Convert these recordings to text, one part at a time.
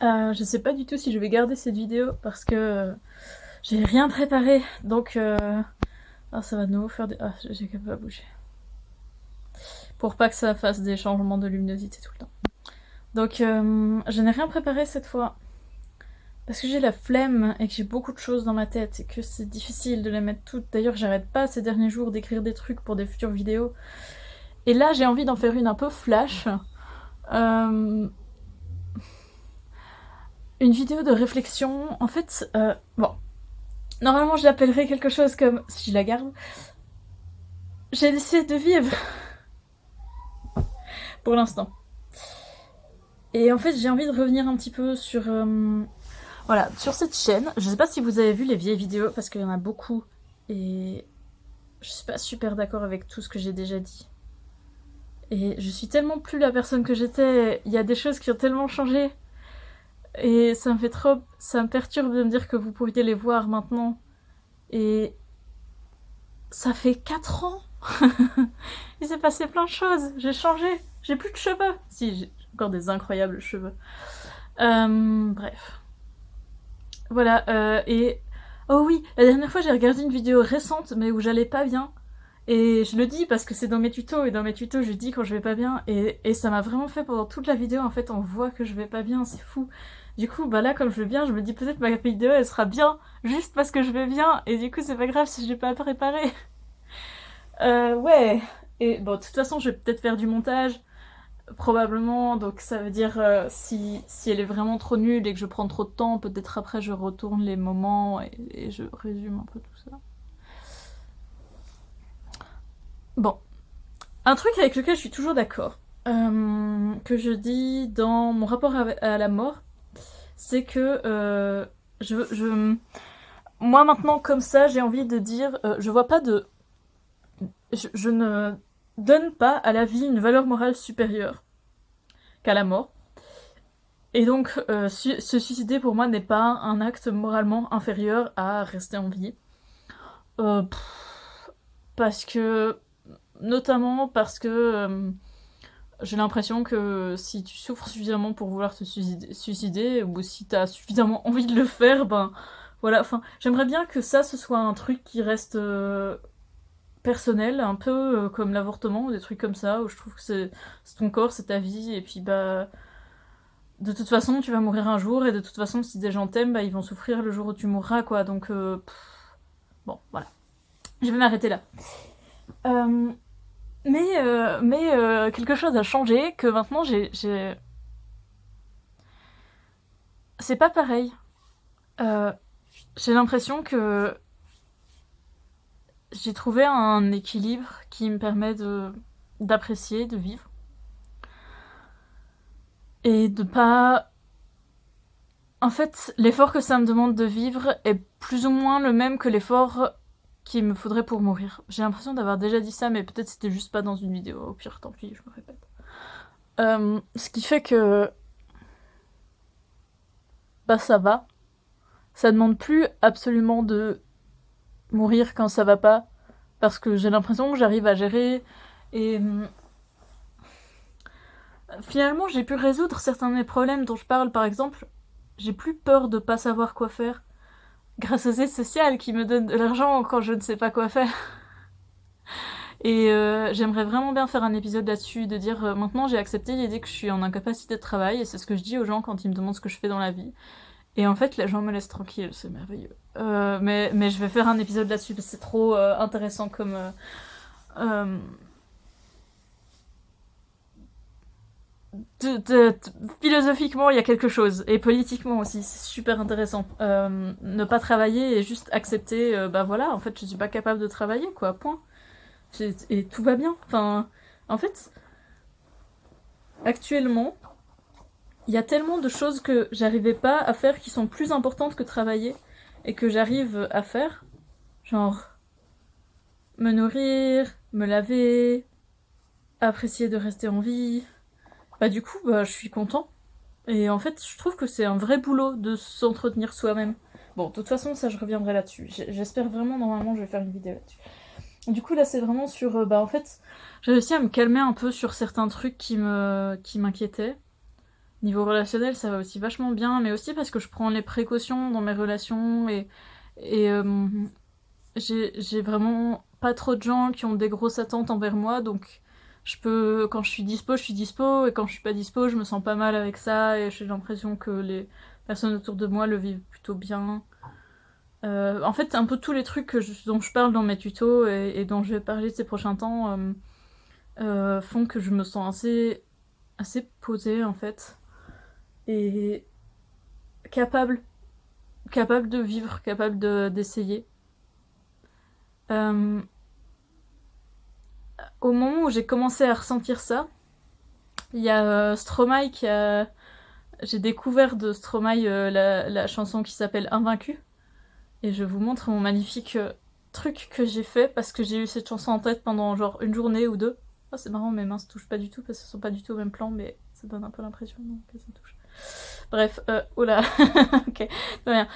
Je sais pas du tout si je vais garder cette vidéo parce que j'ai rien préparé. Donc, ah, ça va de nouveau faire des. Ah, j'ai qu'à pas bouger. Pour pas que ça fasse des changements de luminosité tout le temps. Donc, je n'ai rien préparé cette fois. Parce que j'ai la flemme et que j'ai beaucoup de choses dans ma tête et que c'est difficile de les mettre toutes. D'ailleurs, j'arrête pas ces derniers jours d'écrire des trucs pour des futures vidéos. Et là, j'ai envie d'en faire une un peu flash. Euh, une vidéo de réflexion. En fait, bon. Normalement, je l'appellerais quelque chose comme, si je la garde, j'ai décidé de vivre pour l'instant. Et en fait, j'ai envie de revenir un petit peu sur, voilà, sur cette chaîne. Je sais pas si vous avez vu les vieilles vidéos parce qu'il y en a beaucoup et je suis pas super d'accord avec tout ce que j'ai déjà dit. Et je suis tellement plus la personne que j'étais. Il y a des choses qui ont tellement changé et ça me fait trop, ça me perturbe de me dire que vous pourriez les voir maintenant. Et ça fait 4 ans. Il s'est passé plein de choses. J'ai changé. J'ai plus de cheveux. Si, j'ai encore des incroyables cheveux. Bref. Voilà. Et oh oui, la dernière fois j'ai regardé une vidéo récente, mais où j'allais pas bien. Et je le dis parce que c'est dans mes tutos, et dans mes tutos je dis quand je vais pas bien, et ça m'a vraiment fait pendant toute la vidéo, en fait on voit que je vais pas bien, c'est fou. Du coup, bah là comme je vais bien, je me dis peut-être ma vidéo elle sera bien, juste parce que je vais bien, et du coup c'est pas grave si je l'ai pas préparé. Ouais. Et bon, de toute façon, je vais peut-être faire du montage, probablement. Donc ça veut dire si elle est vraiment trop nulle et que je prends trop de temps, peut-être après je retourne les moments et je résume un peu tout ça. Bon, un truc avec lequel je suis toujours d'accord, que je dis dans mon rapport à la mort, c'est que moi maintenant comme ça, j'ai envie de dire, je vois pas de je ne donne pas à la vie une valeur morale supérieure qu'à la mort. Et donc, se suicider pour moi n'est pas un acte moralement inférieur à rester en vie. Euh, Parce que, notamment parce que j'ai l'impression que si tu souffres suffisamment pour vouloir te suicider, ou si t'as suffisamment envie de le faire, ben voilà. Enfin, j'aimerais bien que ça, ce soit un truc qui reste personnel, un peu comme l'avortement ou des trucs comme ça, où je trouve que c'est ton corps, c'est ta vie, et puis bah de toute façon tu vas mourir un jour, et de toute façon si des gens t'aiment, bah ils vont souffrir le jour où tu mourras, quoi. Donc bon, voilà. Je vais m'arrêter là. Euh, mais quelque chose a changé, que maintenant c'est pas pareil. Euh, j'ai l'impression que j'ai trouvé un équilibre qui me permet d'apprécier, de vivre, et de pas. En fait, l'effort que ça me demande de vivre est plus ou moins le même que l'effort qu'il me faudrait pour mourir. J'ai l'impression d'avoir déjà dit ça, mais peut-être c'était juste pas dans une vidéo. Au pire, tant pis, je me répète. Ce qui fait que bah ça va. Ça demande plus absolument de mourir quand ça va pas, parce que j'ai l'impression que j'arrive à gérer. Et finalement, j'ai pu résoudre certains de mes problèmes dont je parle. Par exemple, j'ai plus peur de pas savoir quoi faire, grâce aux aides sociales qui me donnent de l'argent quand je ne sais pas quoi faire. Et j'aimerais vraiment bien faire un épisode là-dessus, de dire maintenant j'ai accepté l'idée que je suis en incapacité de travail, et c'est ce que je dis aux gens quand ils me demandent ce que je fais dans la vie. Et en fait, les gens me laissent tranquille, c'est merveilleux. Mais je vais faire un épisode là-dessus parce que c'est trop intéressant comme. Euh, philosophiquement, il y a quelque chose, et politiquement aussi, c'est super intéressant. Ne pas travailler et juste accepter, bah voilà, en fait, je suis pas capable de travailler, quoi, point. Et tout va bien. Enfin, en fait, actuellement, il y a tellement de choses que j'arrivais pas à faire qui sont plus importantes que travailler et que j'arrive à faire. Genre, me nourrir, me laver, apprécier de rester en vie. Bah du coup, bah, je suis content. Et en fait, je trouve que c'est un vrai boulot de s'entretenir soi-même. Bon, de toute façon, ça, je reviendrai là-dessus. J'espère vraiment, normalement, je vais faire une vidéo là-dessus. Du coup, là, c'est vraiment sur... bah en fait, j'ai réussi à me calmer un peu sur certains trucs qui m'inquiétaient. Niveau relationnel, ça va aussi vachement bien, mais aussi parce que je prends les précautions dans mes relations et j'ai vraiment pas trop de gens qui ont des grosses attentes envers moi, donc quand je suis dispo, et quand je suis pas dispo, je me sens pas mal avec ça, et j'ai l'impression que les personnes autour de moi le vivent plutôt bien. En fait, un peu tous les trucs dont je parle dans mes tutos et dont je vais parler ces prochains temps font que je me sens assez posée en fait, et capable, capable de vivre, d'essayer. Euh, Au moment où j'ai commencé à ressentir ça, il y a Stromae qui a... J'ai découvert de Stromae la chanson qui s'appelle Invaincu. Et je vous montre mon magnifique truc que j'ai fait parce que j'ai eu cette chanson en tête pendant genre une journée ou deux. Oh, c'est marrant, mes mains se touchent pas du tout parce qu'elles sont pas du tout au même plan, mais ça donne un peu l'impression que ça touche. Bref, oh là, ok, très bien.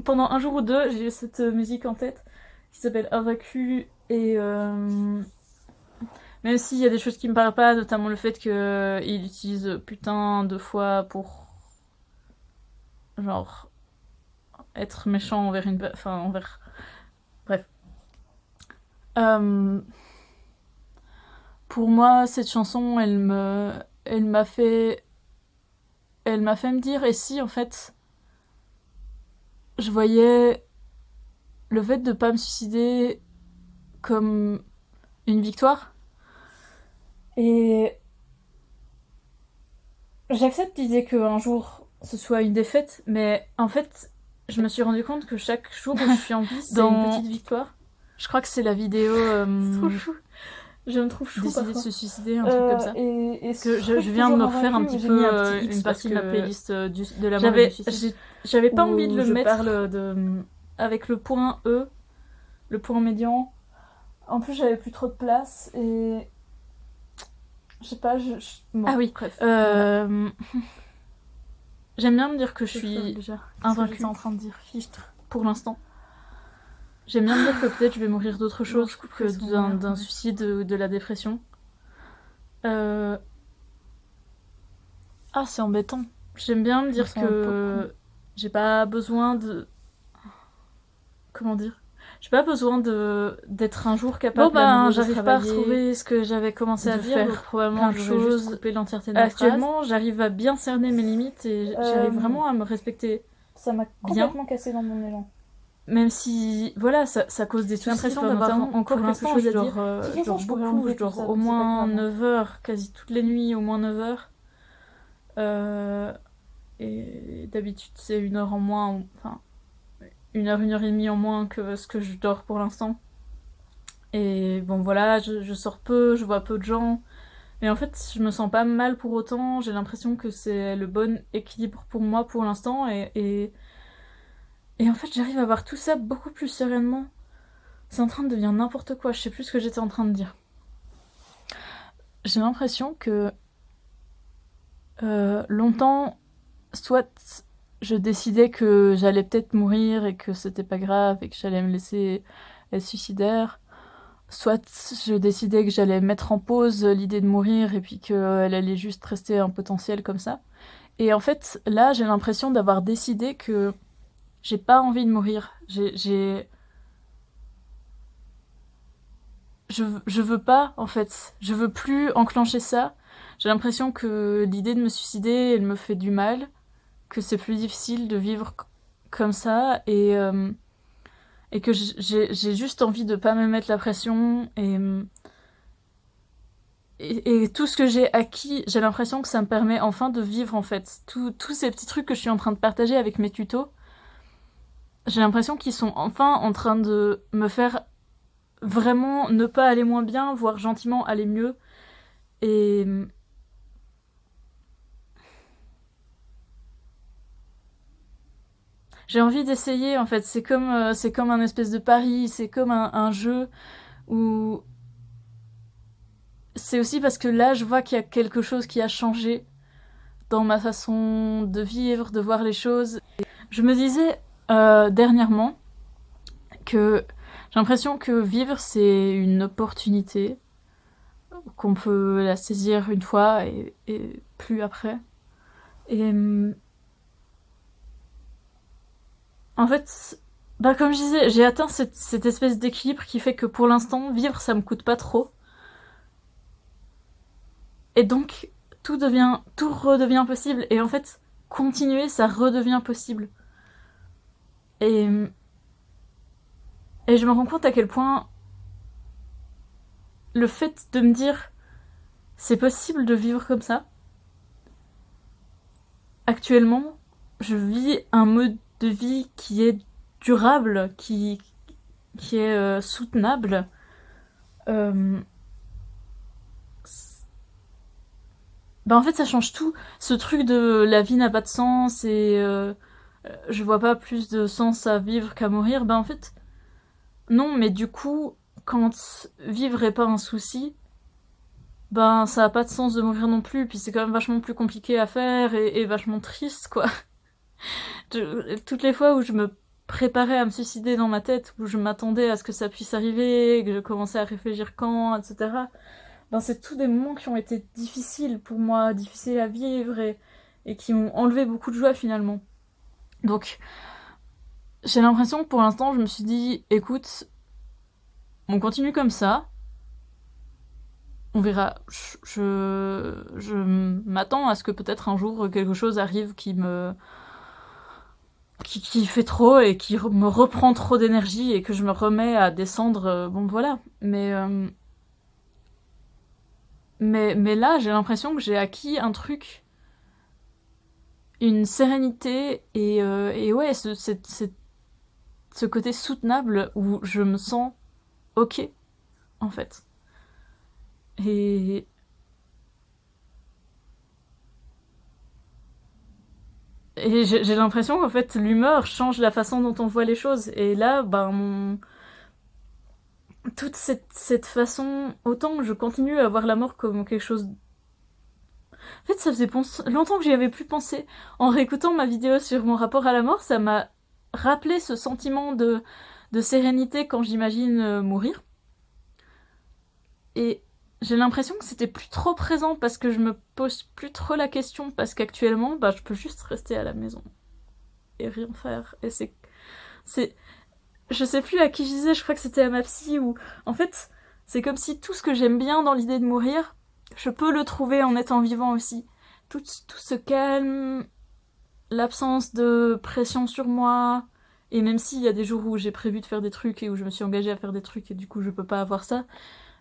Pendant un jour ou deux, j'ai eu cette musique en tête qui s'appelle Invaincu et même s'il y a des choses qui me parlent pas, notamment le fait qu'il utilise putain 2 fois pour genre être méchant envers enfin envers bref. Pour moi, cette chanson, elle m'a fait me dire, et si en fait je voyais le fait de pas me suicider comme une victoire. Et j'accepte l'idée qu'un jour ce soit une défaite, mais en fait, je me suis rendu compte que chaque jour où je suis en vie, c'est une petite victoire. Je crois que c'est la vidéo. C'est trop chou. Je me trouve chou Décider parfois. de se suicider, un truc comme ça. Et que je viens de me refaire un petit peu une partie de ma playlist de la mort et du suicide. J'avais pas envie de le mettre. Je parle avec le point E, le point médian. En plus, j'avais plus trop de place et je sais pas. Bon, ah oui. Bref. J'aime bien me dire que je suis déjà invaincue. En train de dire fichtre pour l'instant. J'aime bien me dire que peut-être je vais mourir d'autre chose que d'un suicide ou de la dépression. Ah, c'est embêtant. J'aime bien me dire que j'ai pas besoin de... Comment dire ? J'ai pas besoin d'être un jour capable j'arrive pas à retrouver ce que j'avais commencé à dire, donc probablement je vais juste couper l'entièreté de la phrase. Actuellement, j'arrive à bien cerner mes limites et j'arrive vraiment à me respecter. Ça m'a complètement cassé dans mon élan. Même si, voilà, ça cause des soucis. J'ai l'impression d'avoir encore quelque chose à dire. Je dors beaucoup, je dors au moins 9 heures, quasi toutes les nuits, au moins 9 heures. Et d'habitude, c'est 1 heure en moins, enfin, 1 heure, 1 heure et demie en moins que ce que je dors pour l'instant. Et bon, voilà, je sors peu, je vois peu de gens. Mais en fait, je me sens pas mal pour autant. J'ai l'impression que c'est le bon équilibre pour moi pour l'instant. Et en fait, j'arrive à voir tout ça beaucoup plus sereinement. C'est en train de devenir n'importe quoi. Je sais plus ce que j'étais en train de dire. J'ai l'impression que longtemps, soit je décidais que j'allais peut-être mourir et que c'était pas grave et que j'allais me laisser être suicidaire. Soit je décidais que j'allais mettre en pause l'idée de mourir et puis qu'elle allait juste rester un potentiel comme ça. Et en fait, là, j'ai l'impression d'avoir décidé que j'ai pas envie de mourir. Je veux pas, en fait. Je veux plus enclencher ça. J'ai l'impression que l'idée de me suicider, elle me fait du mal. Que c'est plus difficile de vivre comme ça. Et que j'ai juste envie de pas me mettre la pression. Et tout ce que j'ai acquis, j'ai l'impression que ça me permet enfin de vivre, en fait. Tous ces petits trucs que je suis en train de partager avec mes tutos, j'ai l'impression qu'ils sont enfin en train de me faire vraiment ne pas aller moins bien, voire gentiment aller mieux. Et j'ai envie d'essayer, en fait. C'est comme un espèce de pari, c'est comme un jeu où... C'est aussi parce que là, je vois qu'il y a quelque chose qui a changé dans ma façon de vivre, de voir les choses. Je me disais dernièrement que j'ai l'impression que vivre, c'est une opportunité, qu'on peut la saisir une fois et plus après. Et en fait, bah comme je disais, j'ai atteint cette espèce d'équilibre qui fait que pour l'instant, vivre, ça me coûte pas trop. Et donc, tout redevient possible. Et en fait, continuer, ça redevient possible. Et, et je me rends compte à quel point le fait de me dire c'est possible de vivre comme ça. Actuellement, je vis un mode de vie qui est durable, qui est soutenable. Bah en fait ça change tout. Ce truc de la vie n'a pas de sens et je vois pas plus de sens à vivre qu'à mourir. Bah en fait non, mais du coup quand vivre est pas un souci, ben ça a pas de sens de mourir non plus. Puis c'est quand même vachement plus compliqué à faire et vachement triste quoi. Toutes les fois où je me préparais à me suicider dans ma tête, où je m'attendais à ce que ça puisse arriver, que je commençais à réfléchir quand, etc. Ben c'est tous des moments qui ont été difficiles pour moi, difficiles à vivre et qui m'ont enlevé beaucoup de joie finalement. Donc j'ai l'impression que pour l'instant je me suis dit, écoute, on continue comme ça, on verra. Je m'attends à ce que peut-être un jour quelque chose arrive qui fait trop et qui me reprend trop d'énergie et que je me remets à descendre. Bon voilà. Mais là, j'ai l'impression que j'ai acquis un truc, une sérénité et ouais, ce côté soutenable où je me sens ok, en fait. Et, et j'ai l'impression qu'en fait, l'humeur change la façon dont on voit les choses. Et là, ben, toute cette façon, autant je continue à voir la mort comme quelque chose. En fait, ça faisait longtemps que j'y avais plus pensé. En réécoutant ma vidéo sur mon rapport à la mort, ça m'a rappelé ce sentiment de sérénité quand j'imagine mourir. Et j'ai l'impression que c'était plus trop présent parce que je me pose plus trop la question parce qu'actuellement, bah, je peux juste rester à la maison et rien faire. Et c'est, je sais plus à qui je disais, je crois que c'était à ma psy ou, en fait, c'est comme si tout ce que j'aime bien dans l'idée de mourir, je peux le trouver en étant vivant aussi. Tout ce calme, l'absence de pression sur moi, et même s'il y a des jours où j'ai prévu de faire des trucs et où je me suis engagée à faire des trucs et du coup je peux pas avoir ça,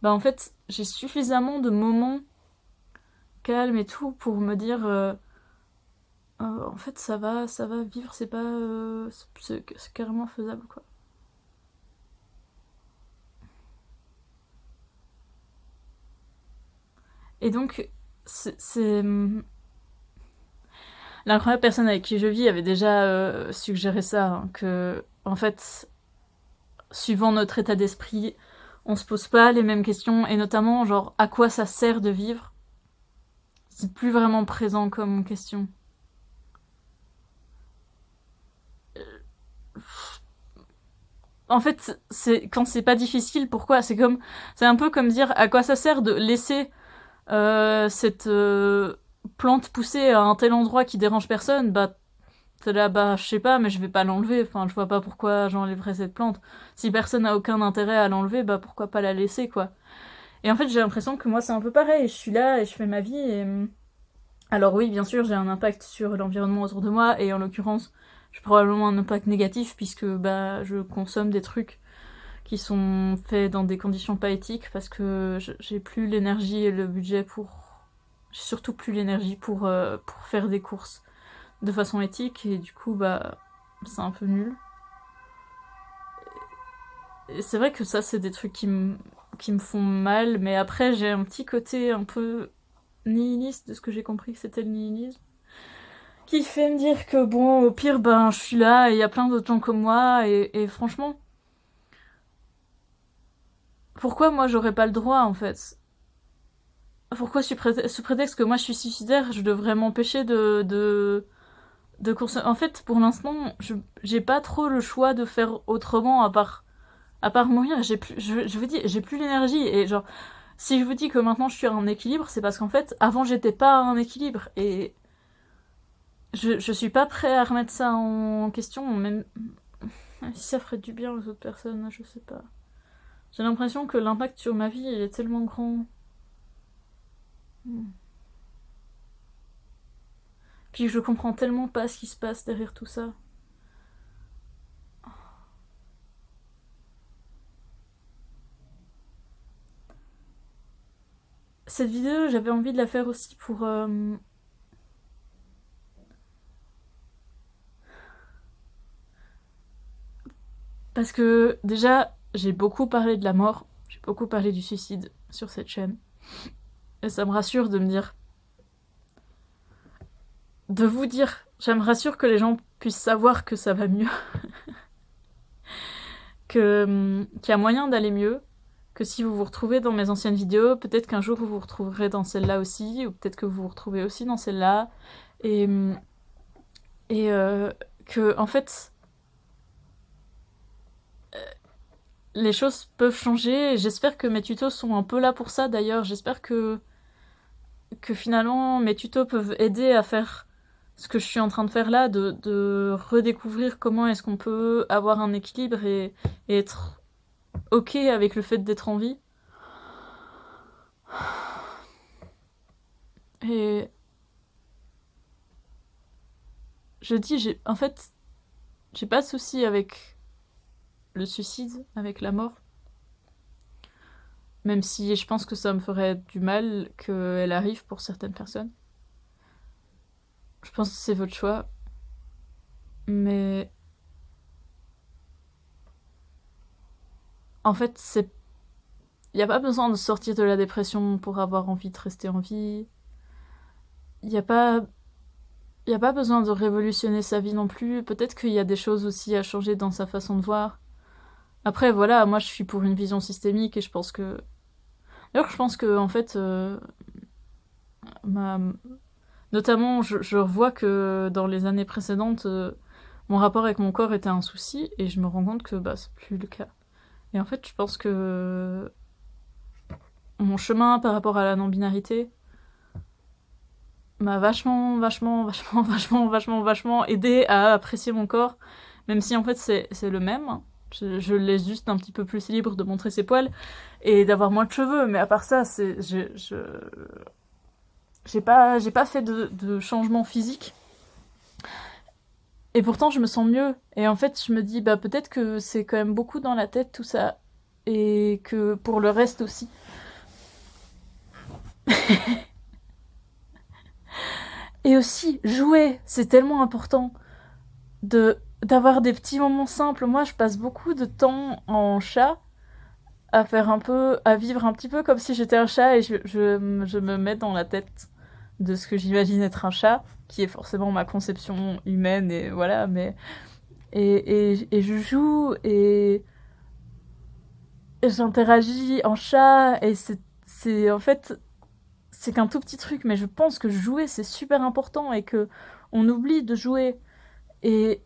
bah en fait j'ai suffisamment de moments calmes et tout pour me dire en fait ça va vivre, c'est pas c'est carrément faisable quoi. Et donc c'est la première personne avec qui je vis avait déjà suggéré ça, hein, que en fait suivant notre état d'esprit on se pose pas les mêmes questions et notamment genre à quoi ça sert de vivre, c'est plus vraiment présent comme question. En fait, c'est quand c'est pas difficile, pourquoi? C'est un peu comme dire à quoi ça sert de laisser cette plante pousser à un tel endroit qui dérange personne. Bah t'es là, bah je sais pas, mais je vais pas l'enlever. Enfin, je vois pas pourquoi j'enlèverais cette plante. Si personne n'a aucun intérêt à l'enlever, bah pourquoi pas la laisser quoi. Et en fait, j'ai l'impression que moi c'est un peu pareil. Je suis là et je fais ma vie. Alors oui, bien sûr, j'ai un impact sur l'environnement autour de moi et en l'occurrence, j'ai probablement un impact négatif puisque bah je consomme des trucs qui sont faits dans des conditions pas éthiques parce que j'ai plus l'énergie et le budget pour. J'ai surtout plus l'énergie pour faire des courses de façon éthique et du coup, bah, c'est un peu nul. Et c'est vrai que ça, c'est des trucs qui me font mal, mais après, j'ai un petit côté un peu nihiliste de ce que j'ai compris que c'était le nihilisme. Qui fait me dire que bon, au pire, ben, je suis là et il y a plein d'autres gens comme moi et franchement, pourquoi moi j'aurais pas le droit en fait? Pourquoi sous prétexte que moi je suis suicidaire, je devrais m'empêcher de consommer. En fait, pour l'instant, j'ai pas trop le choix de faire autrement à part mourir. Je vous dis, j'ai plus l'énergie et genre, si je vous dis que maintenant je suis à un équilibre, c'est parce qu'en fait, avant j'étais pas à un équilibre et je suis pas prêt à remettre ça en question, même si ça ferait du bien aux autres personnes, je sais pas. J'ai l'impression que l'impact sur ma vie, il est tellement grand. Puis je comprends tellement pas ce qui se passe derrière tout ça. Cette vidéo, j'avais envie de la faire aussi pour... Parce que déjà, j'ai beaucoup parlé de la mort, j'ai beaucoup parlé du suicide sur cette chaîne. Et ça me rassure de me dire... De vous dire, ça me rassure que les gens puissent savoir que ça va mieux. Qu'il y a moyen d'aller mieux. Que si vous vous retrouvez dans mes anciennes vidéos, peut-être qu'un jour vous vous retrouverez dans celle-là aussi, ou peut-être que vous vous retrouvez aussi dans celle-là. Et, que, en fait, les choses peuvent changer. Et j'espère que mes tutos sont un peu là pour ça d'ailleurs. J'espère que finalement mes tutos peuvent aider à faire ce que je suis en train de faire là, de redécouvrir comment est-ce qu'on peut avoir un équilibre et être ok avec le fait d'être en vie. Et je dis, en fait, j'ai pas de souci avec le suicide, avec la mort. Même si je pense que ça me ferait du mal qu'elle arrive pour certaines personnes. Je pense que c'est votre choix. Mais en fait, c'est... Y a pas besoin de sortir de la dépression pour avoir envie de rester en vie. Y a pas... Y a pas besoin de révolutionner sa vie non plus. Peut-être qu'il y a des choses aussi à changer dans sa façon de voir. Après, voilà, moi je suis pour une vision systémique et je pense que... D'ailleurs, je pense que, en fait, ma... notamment, je vois que dans les années précédentes, mon rapport avec mon corps était un souci et je me rends compte que bah, c'est plus le cas. Et en fait, je pense que mon chemin par rapport à la non-binarité m'a vachement aidé à apprécier mon corps, même si en fait c'est le même. Je le laisse juste un petit peu plus libre de montrer ses poils et d'avoir moins de cheveux, mais à part ça, j'ai pas fait de changement physique. Et pourtant, je me sens mieux. Et en fait, je me dis, bah peut-être que c'est quand même beaucoup dans la tête tout ça, et que pour le reste aussi. Et aussi, jouer, c'est tellement important d'avoir des petits moments simples. Moi, je passe beaucoup de temps en chat à faire un peu, à vivre un petit peu comme si j'étais un chat et je me mets dans la tête de ce que j'imagine être un chat, qui est forcément ma conception humaine et voilà, mais et je joue et j'interagis en chat et c'est en fait c'est qu'un tout petit truc, mais je pense que jouer c'est super important et que on oublie de jouer et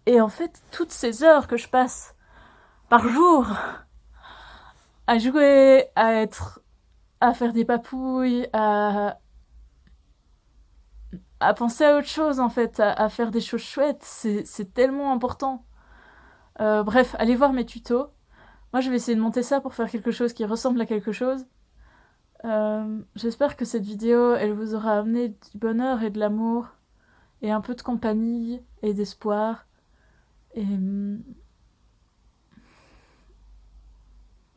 en fait toutes ces heures que je passe par jour à jouer, à faire des papouilles, à penser à autre chose en fait, à faire des choses chouettes, c'est tellement important. Bref, allez voir mes tutos. Moi je vais essayer de monter ça pour faire quelque chose qui ressemble à quelque chose. J'espère que cette vidéo, elle vous aura amené du bonheur et de l'amour, et un peu de compagnie et d'espoir. Et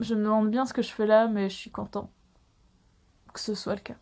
je me demande bien ce que je fais là, mais je suis content que ce soit le cas.